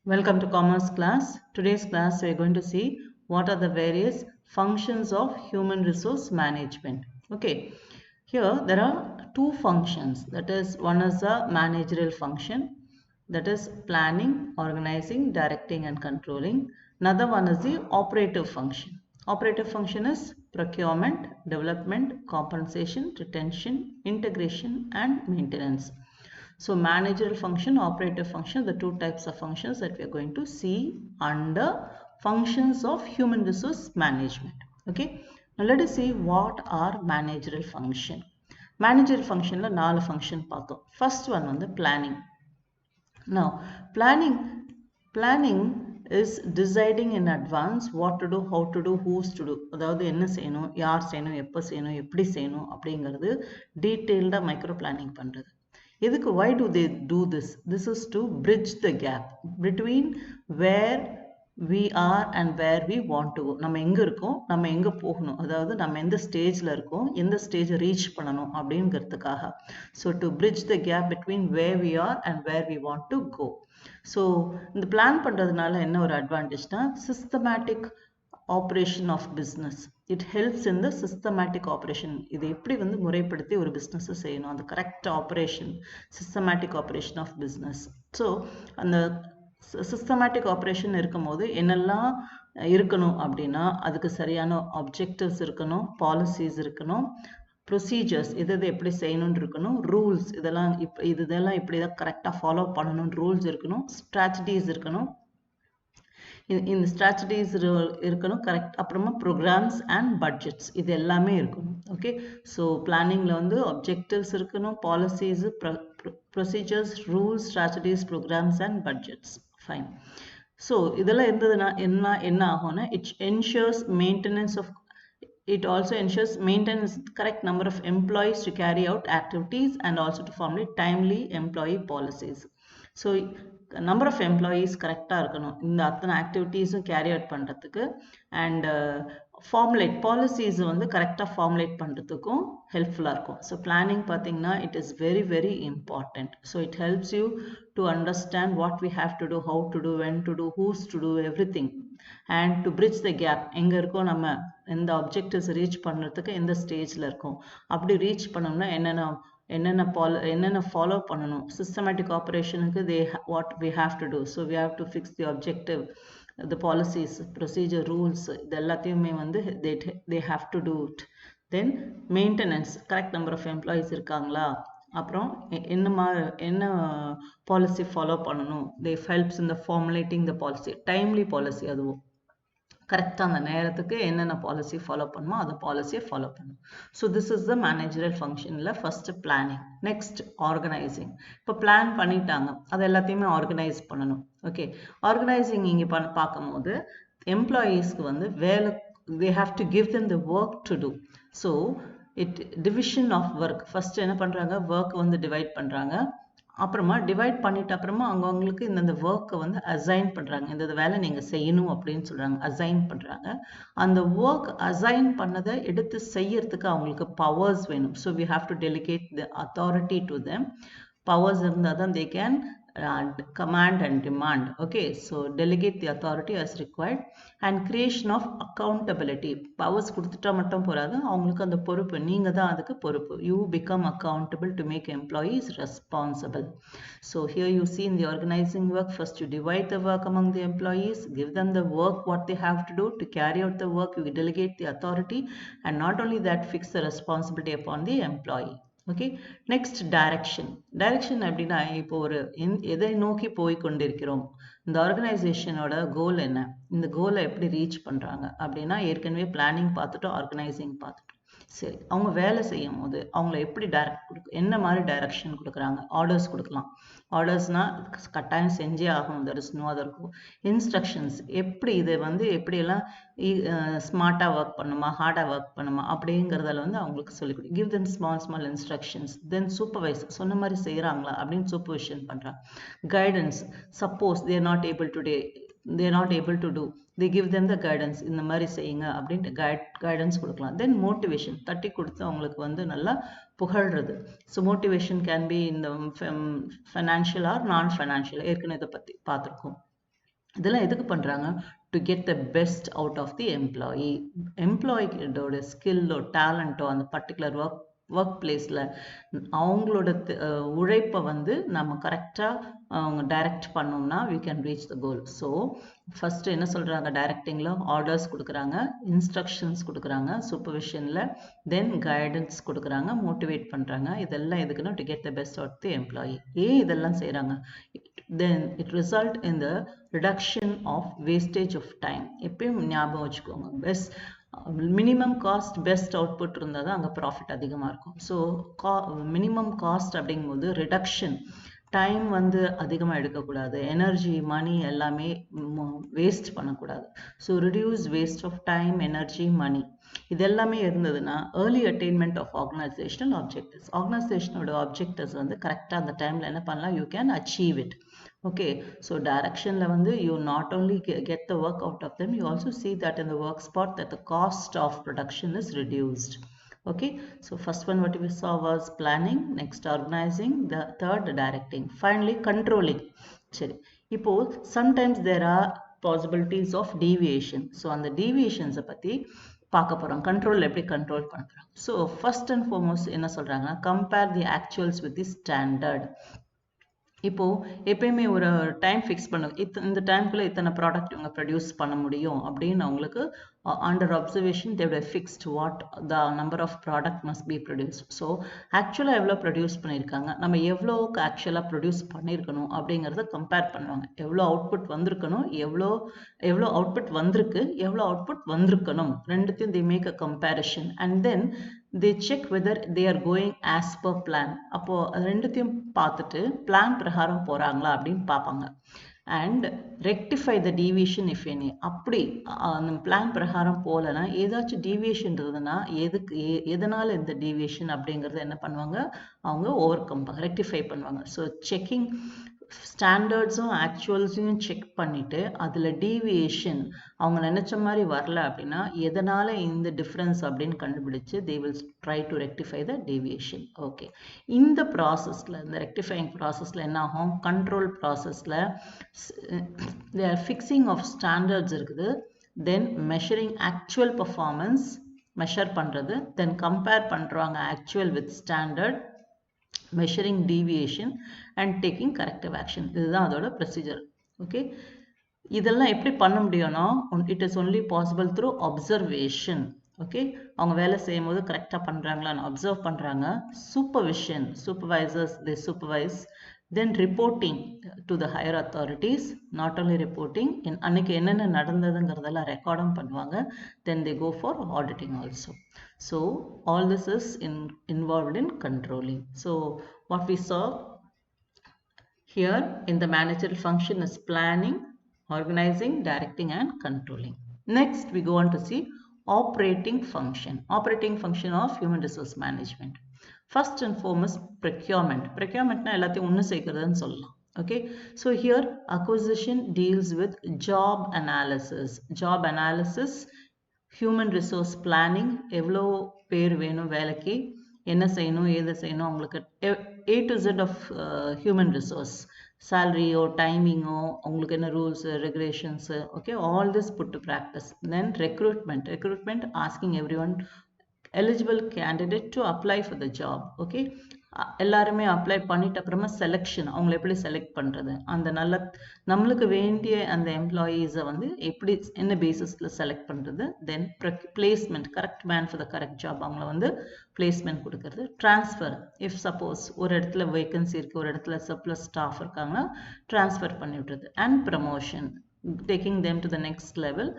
Welcome to Commerce class. Today's class we are going to see what are the various functions of human resource management. Okay, here there are two functions. That is, one is a managerial function, that is planning, organizing, directing and controlling. Another one is the operative function. Operative function is procurement, development, compensation, retention, integration and maintenance. So managerial function, operative function, the two types of functions that we are going to see under functions of human resource management. Okay. Now let us see what are managerial function. Managerial function la 4 function பார்த்தோம். First one வந்து planning. Now planning is deciding in advance what to do, how to do, who's to do. அதாவது என்ன செய்யணும், யார் செய்யணும், எப்போ செய்யணும், எப்படி செய்யணும் அப்படிங்கிறது டீட்டெயில்டா மைக்ரோ பிளானிங் பண்றது. எதுக்கு, why do they do this? This is to bridge the gap between where we are and where we want to go. நம்ம எங்க இருக்கோம், நம்ம எங்க போகணும், அதாவது நம்ம எந்த ஸ்டேஜ்ல இருக்கோம், எந்த ஸ்டேஜ் ரீச் பண்ணணும் அப்படிங்கிறதுக்காக. So to bridge the gap between where we are and where we want to go. So இந்த பிளான் பண்றதுனால என்ன ஒரு அட்வான்டேஜ்னா, systematic operation of business. It helps in the systematic operation. இது எப்படி வந்து முறைப்படுத்தி ஒரு business செய்யணும், அந்த correct operation, systematic operation of business. So அந்த systematic operation இருக்கும்போது என்னெல்லாம் இருக்கணும் அப்படின்னா, அதுக்கு சரியான objectives இருக்கணும், policies இருக்கணும், procedures இது எப்படி செய்யணும்னு இருக்கணும், rules இதெல்லாம் இப்படிதான் கரெக்டாக ஃபாலோ பண்ணணும், ரூல்ஸ் இருக்கணும், strategies இருக்கணும், இந்த strategies இருக்கணும், கரெக்ட். அப்புறமா ப்ரோக்ராம்ஸ் அண்ட் பட்ஜெட்ஸ் இது எல்லாமே இருக்கணும். ஓகே, ஸோ பிளானிங்ல வந்து objectives இருக்கணும், policies, procedures, rules, strategies, programmes and budgets. Fine. So இதெல்லாம் இருந்ததுன்னா என்ன ஆகும்னா, it ensures maintenance of It also ensures maintenance correct number of employees to carry out activities and also to formulate timely employee policies. So number of employees கரெக்டாக இருக்கணும் இந்த அத்தனை ஆக்டிவிட்டீஸும் carry out பண்ணுறதுக்கு, அண்ட் ஃபார்முலேட் பாலிசிஸ் வந்து கரெக்டாக formulate பண்ணுறதுக்கும் ஹெல்ப்ஃபுல்லாக இருக்கும். ஸோ பிளானிங் பார்த்தீங்கன்னா it is very very important. So it helps you to understand what we have to do, how to do, when to do, whose to do, everything, and to bridge the gap. எங்கே இருக்கோம், நம்ம எந்த objectives reach பண்ணுறதுக்கு எந்த ஸ்டேஜில் இருக்கோம், அப்படி reach பண்ணோம்னா என்னென்ன ஃபாலோ பண்ணணும், சிஸ்டமேட்டிக் ஆப்ரேஷனுக்கு what we have to do. So we have to fix the objective, the policies, procedure, rules இது எல்லாத்தையுமே வந்து they have to do it. Then maintenance, correct number of employees இருக்காங்களா, அப்புறம் என்ன பாலிசி ஃபாலோ பண்ணணும், they helps in the formulating the policy, timely policy, அதுவும் கரெக்டாக அந்த நேரத்துக்கு என்னென்ன பாலிசி ஃபாலோ பண்ணுமோ அந்த பாலிசியை ஃபாலோ பண்ணும். So this is the managerial ஃபங்க்ஷனில் ஃபர்ஸ்ட் பிளானிங். Next organising. இப்போ பிளான் பண்ணிட்டாங்க, அது எல்லாத்தையுமே ஆர்கனைஸ் பண்ணணும். ஓகே, ஆர்கனைசிங் இங்கே பார்க்கும்போது எம்ப்ளாயீஸ்க்கு வந்து வேலை, they have to give them the work to do. So division of work. First என்ன பண்ணுறாங்க, ஒர்க் வந்து டிவைட் பண்ணுறாங்க. அப்புறமா டிவைட் பண்ணிட்டு அப்புறமா அவங்களுக்கு இந்த ஒர்க்கை வந்து அசைன் பண்ணுறாங்க. இந்த வேலை நீங்கள் செய்யணும் அப்படின்னு சொல்கிறாங்க, அசைன் பண்ணுறாங்க. அந்த ஒர்க் அசைன் பண்ணதை எடுத்து செய்யறதுக்கு அவங்களுக்கு பவர்ஸ் வேணும். So we have to delegate the authority to them. Powers இருந்தால் தான் they can command and demand. Okay, so delegate the authority as required, and creation of accountability. Powers கொடுத்துட்டா மட்டும் போறாது, அவங்களுக்கு அந்த பொறுப்பு, நீங்க தான் அதுக்கு பொறுப்பு. You become accountable to make employees responsible. So here you see in the organizing work, first you divide the work among the employees, give them the work what they have to do. To carry out the work you delegate the authority, and not only that, fix the responsibility upon the employee. Okay, next direction. Direction அப்படின்னா இப்போ ஒரு எதை நோக்கி போய் கொண்டிருக்கிறோம், இந்த ஆர்கனைசேஷனோட கோல் என்ன, இந்த கோலை எப்படி ரீச் பண்ணுறாங்க அப்படின்னா, ஏற்கனவே பிளானிங் பார்த்துட்டோம், ஆர்கனைசிங் பார்த்துட்டோம். சரி, அவங்க வேலை செய்யும் போது அவங்கள எப்படி என்ன மாதிரி டைரக்ஷன் கொடுக்குறாங்க, ஆர்டர்ஸ் கொடுக்கலாம். ஆர்டர்ஸ்னால் கட்டாயம் செஞ்சே ஆகணும், that is no other go. Instructions, எப்படி இதை வந்து எப்படியெல்லாம் ஸ்மார்ட்டாக ஒர்க் பண்ணுமா, ஹார்டாக ஒர்க் பண்ணுமா அப்படிங்கிறதால வந்து அவங்களுக்கு சொல்லிக் கொடுக்கும். Give them small instructions. Then supervise, சொன்ன மாதிரி செய்கிறாங்களா அப்படின்னு சூப்பர்விஷன் பண்ணுறாங்க. Guidance, suppose they're not able to do, they give them the guidance, இந்த மாதிரி செய்யுங்க அப்படின்ட்டு கைடன்ஸ் கொடுக்கலாம். தென் மோட்டிவேஷன், தட்டி கொடுத்து அவங்களுக்கு வந்து நல்லா புகழ்றது. ஸோ மோட்டிவேஷன் கேன் பி இந்த ஃபைனான்ஷியல் ஆர் நான் ஃபைனான்ஷியல், ஏற்கனவே இதை பற்றி பார்த்துருக்கோம். இதெல்லாம் எதுக்கு பண்றாங்க? To get the best out of the employee. எம்ப்ளாயியோட ஸ்கில்லோ டேலண்ட்டோ அந்த பர்டிகுலர் ஒர்க் பிளேஸில் அவங்களோட உழைப்பை வந்து நம்ம கரெக்டாக அவங்க டைரக்ட் பண்ணோம்னா we can reach the goal. So first என்ன சொல்கிறாங்க, டைரக்டிங்கில் ஆர்டர்ஸ் கொடுக்குறாங்க, இன்ஸ்ட்ரக்ஷன்ஸ் கொடுக்குறாங்க, சூப்பர்விஷனில் தென் கைடன்ஸ் கொடுக்குறாங்க, மோட்டிவேட் பண்ணுறாங்க. இதெல்லாம் எதுக்குன்னா to get the best out the employee. ஏன் இதெல்லாம் செய்கிறாங்க? then it result in the reduction of wastage of time. எப்பயும் ஞாபகம் வச்சுக்கோங்க, best minimum cost best output இருந்தால் தான் அங்கே ப்ராஃபிட் அதிகமாக இருக்கும். ஸோ மினிமம் காஸ்ட் அப்படிங்கும்போது ரிடக்ஷன், டைம் வந்து அதிகமாக எடுக்கக்கூடாது, எனர்ஜி மணி எல்லாமே வேஸ்ட் பண்ணக்கூடாது. So reduce waste of time, energy, money இது எல்லாமே இருந்ததுன்னா early attainment of organisational objectives. ஆர்கனைசேஷனோட ஆப்ஜெக்டிவ்ஸ் வந்து கரெக்டாக அந்த டைமில் என்ன பண்ணலாம், you can achieve it. Okay, so direction la vandu you not only get the work out of them, you also see that in the work spot that the cost of production is reduced. Okay, so first one what we saw was planning, next organizing, the third directing, finally controlling. சரி, இப்போ sometimes there are possibilities of deviation. So அந்த deviations பத்தி பார்க்க போறோம். Control எப்படி control பண்றோம். So first and foremost என்ன சொல்றாங்கன்னா, compare the actuals with the standard. இப்போ எப்பயுமே ஒரு டைம் ஃபிக்ஸ் பண்ண, இந்த டைம்குள்ளே இத்தனை ப்ராடக்ட் இவங்க ப்ரொடியூஸ் பண்ண முடியும் அப்படின்னு அவங்களுக்கு under observation they would fixed what the number of product must be produced. So ஆக்சுவலாக எவ்வளோ ப்ரொடியூஸ் பண்ணியிருக்காங்க, நம்ம எவ்வளோக்கு ஆக்சுவலாக ப்ரொடியூஸ் பண்ணியிருக்கணும் அப்படிங்கிறத கம்பேர் பண்ணுவாங்க. எவ்வளோ அவுட்புட் வந்திருக்கணும், எவ்வளோ அவுட்புட் வந்திருக்கு, எவ்வளோ அவுட்புட் வந்திருக்கணும், ரெண்டுத்தையும் they make a comparison and then they check whether they are going as per plan. அப்போ ரெண்டுத்தையும் பார்த்துட்டு பிளான் பிரகாரம் போறாங்களா அப்படின்னு பார்ப்பாங்க. And rectify the deviation if any. அப்படி அந்த பிளான் பிரகாரம் போகலன்னா ஏதாச்சும் டீவியேஷன் இருந்ததுன்னா எதனால இந்த டீவியேஷன் அப்படிங்கிறத என்ன பண்ணுவாங்க, அவங்க ஓவர் கம் ரெக்டிஃபை பண்ணுவாங்க. ஸோ செக்கிங் ஸ்டாண்டர்ட்ஸும் ஆக்சுவல்ஸையும் செக் பண்ணிட்டு அதில் டீவியேஷன் அவங்க நினச்ச மாதிரி வரல அப்படின்னா எதனால் இந்த டிஃப்ரென்ஸ் அப்படின்னு கண்டுபிடிச்சு they will try to rectify the deviation. Okay, இந்த ப்ராசஸில், இந்த ரெக்டிஃபைங் ப்ராசஸில் என்ன ஆகும், கண்ட்ரோல் ப்ராசஸில் ஃபிக்ஸிங் ஆஃப் ஸ்டாண்டர்ட்ஸ் இருக்குது, தென் மெஷரிங் ஆக்சுவல் பர்ஃபார்மன்ஸ் மெஷர் பண்ணுறது, தென் கம்பேர் பண்ணுறாங்க actual with standard, measuring deviation and taking corrective action. இதுதான் அதோட procedure. Okay, இதெல்லாம் எப்படி பண்ண முடியும்னா it is only possible through observation. Okay, அவங்க வேலை செய்யும் போது கரெக்டாக பண்ணுறாங்களான்னு அப்சர்வ் பண்ணுறாங்க. Supervision, supervisors they supervise. Then reporting to the higher authorities, not only reporting, அன்னைக்கு என்னென்ன நடந்ததுங்கிறதெல்லாம் ரெக்கார்டும் பண்ணுவாங்க. Then they go for auditing also. So all this is involved in controlling. So what we saw here in the managerial function is planning, organizing, directing and controlling. Next we go on to see operating function. Operating function of human resource management. First and foremost procurement. Procurementனா எல்லாத்தையும் ஒன்று சேர்க்கிறதுன்னு சொல்லலாம். Okay, so here acquisition deals with job analysis. Job analysis, human resource planning, எவ்வளோ பேர் வேணும் வேலைக்கு, என்ன செய்யணும், ஏது செய்யணும், அவங்களுக்கு A to Z of human resource, salary or timing or உங்களுக்கு என்ன rules, regulations, okay, all this put to practice. Then recruitment, asking everyone eligible candidate to apply for the job. Okay, எல்லாருமே அப்ளை பண்ணிட்ட அப்புறமா selection, அவங்களை எப்படி select பண்ணுறது, அந்த நல்ல நம்மளுக்கு வேண்டிய அந்த எம்ப்ளாயீஸை வந்து எப்படி என்ன பேசிஸில் செலக்ட் பண்ணுறது, தென் placement, correct man for the correct job, அவங்கள வந்து பிளேஸ்மெண்ட் கொடுக்கறது, ட்ரான்ஸ்ஃபர், இஃப் சப்போஸ் ஒரு இடத்துல வேகன்சி இருக்குது, ஒரு இடத்துல சர்ப்ளஸ் ஸ்டாஃப் இருக்காங்கன்னா ட்ரான்ஸ்ஃபர் பண்ணி விட்டுறது, and promotion, taking them to the next level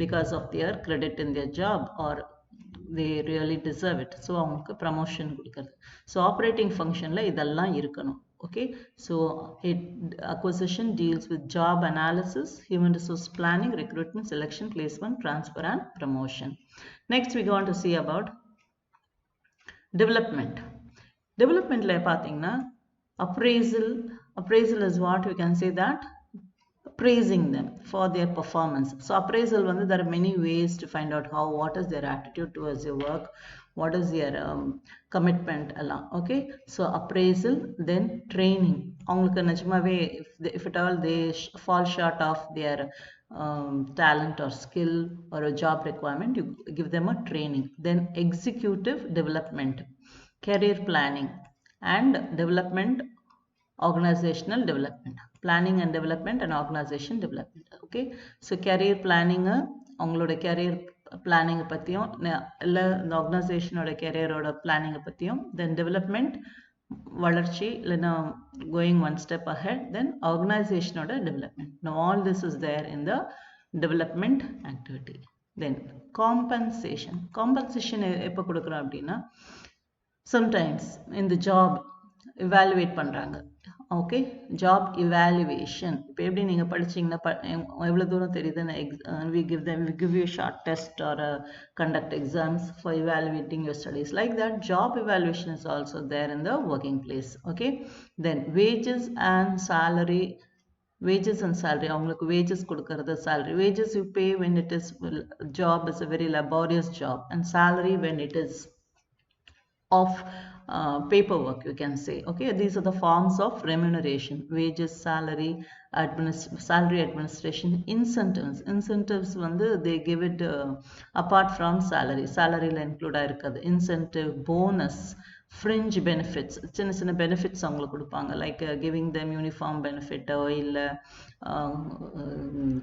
because of their credit in their job or they really deserve it. So அவங்களுக்கு ப்ரமோஷன் கொடுக்கறது. ஸோ ஆப்ரேட்டிங் ஃபங்க்ஷனில் இதெல்லாம் இருக்கணும். Okay, so acquisition deals with job analysis, human resource planning, recruitment, selection, placement, transfer and promotion. Next we go on to see about development. Developmentல பார்த்தீங்கன்னா appraisal is what we can say that praising them for their performance. So appraisal வந்து there are many ways to find out what is their attitude towards your work, what is their commitment எல்லாம். Okay, so appraisal, then training, அவங்களுக்கு நிஜமாவே if at all they fall short of their talent or skill or a job requirement, you give them a training. Then executive development, career planning and development, organizational development, planning and development and organization development. Okay, so career planning அவங்களோட career planning பத்தியும் இல்ல இந்த ஆர்கனைசேஷனோட career-ஓட planning பத்தியும், then development வளர்ச்சி இல்லைன்னா going one step ahead, then organizationோட development. Now all this is there in the development activity. Then compensation எப்போ கொடுக்குறோம் அப்படின்னா, sometimes in the job evaluate பண்றாங்க. Okay, job evaluation. இப்போ எப்படி நீங்கள் படிச்சிங்கன்னா எவ்வளோ தூரம் தெரியுதுன்னு we give you a short test or conduct exams for evaluating your studies. Like that, job evaluation is also there in the working place. Okay, then wages and salary. Wages and salary, அவங்களுக்கு wages கொடுக்கறது, salary. Wages you pay when it is job is a very laborious job, and salary when it is of paperwork, you can say. Okay, these are the forms of remuneration: wages, salary, salary administration, incentives வந்து they give it apart from salary la include ஆயிருக்காது. Incentive, bonus, fringe benefits, சின்ன சின்ன benefits அவங்களுக்கு கொடுப்பாங்க, like giving them uniform benefit இல்ல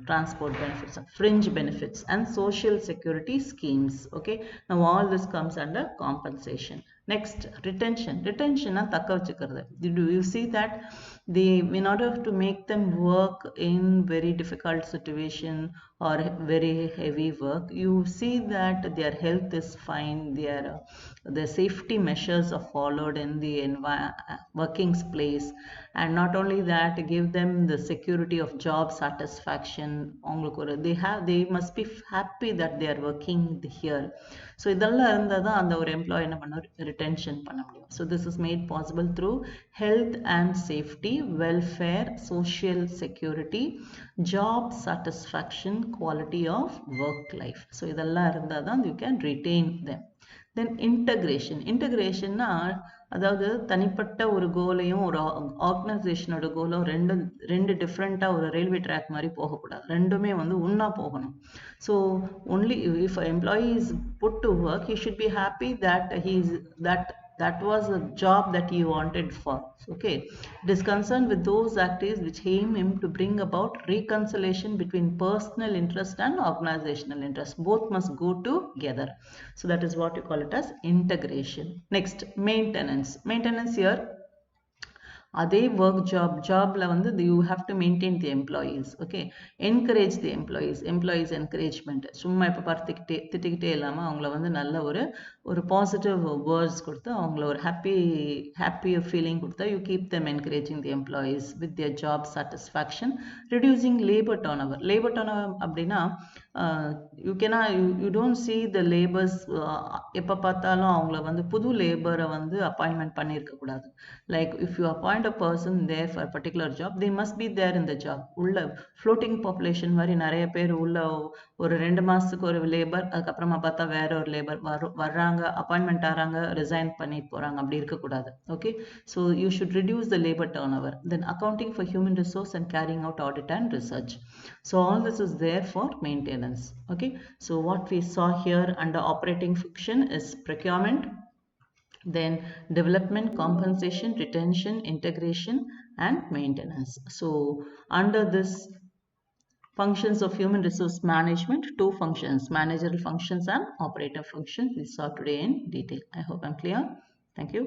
transport benefits, fringe benefits and social security schemes. Okay, now all this comes under compensation. Next, retention. Retention தக்க வச்சுக்கிறது. Do you see that they, in order to make them work in very difficult situation or very heavy work, you see that their health is fine, their safety measures are followed in the working place, and not only that, give them the security of job satisfaction. They must be happy that they are working here. So இதெல்லாம் இருந்தால் தான் அந்த ஒரு employee என்ன பண்ண retention பண்ண முடியும். So this is made possible through health and safety, welfare, social security, job satisfaction, quality of work life. So இதெல்லாம் இருந்தால் தான் you can retain them. Then integrationனா, அதாவது தனிப்பட்ட ஒரு கோலையும் ஒரு ஆர்கனைசேஷனோட கோலும் ரெண்டு டிஃப்ரெண்ட்டாக ஒரு ரயில்வே ட்ராக் மாதிரி போகக்கூடாது, ரெண்டுமே வந்து ஒன்றா போகணும். So only if an employee is put to work, he should be happy that that was a job that he wanted for. Okay, it is concerned with those activities which aim him to bring about reconciliation between personal interest and organizational interest. Both must go together. So that is what you call it as integration. Next, maintenance here, அதே work jobல வந்து you have to maintain the employees. Okay, encourage the employees encouragement. சும்மா இப்போ திட்டிக்கிட்டே இல்லாமல் அவங்கள வந்து நல்ல ஒரு பாசிட்டிவ் வேர்ட்ஸ் கொடுத்து அவங்கள ஒரு ஹாப்பியர் ஃபீலிங் கொடுத்தா, you keep them encouraging the employees with their job satisfaction. Reducing labor turnover அப்படின்னா, you don't see the labors எப்போ பார்த்தாலும் அவங்கள வந்து புது லேபரை வந்து அப்பாயின்மெண்ட் பண்ணியிருக்க கூடாது. Like if you appoint a person there for a particular job, they must be there in the job. உள்ள floating population மாதிரி நிறைய பேர் உள்ள ஒரு 2 மாசத்துக்கு ஒரு லேபர், அதுக்கப்புறமா பார்த்தா வேற ஒரு லேபர் வர்றாங்க, அப்பாயின்மெண்ட் ஆறாங்க, ரிசைன் பண்ணி போறாங்க, அப்படி இருக்கக்கூடாது. Okay, so you should reduce the labor turnover. Then accounting for human resource and carrying out audit and research. So all this is there for maintenance. Okay, so what we saw here under operating function is procurement, then development, compensation, retention, integration and maintenance. So under this functions of human resource management, 2 functions, managerial functions and operator functions, we saw today in detail. I hope I'm clear. Thank you.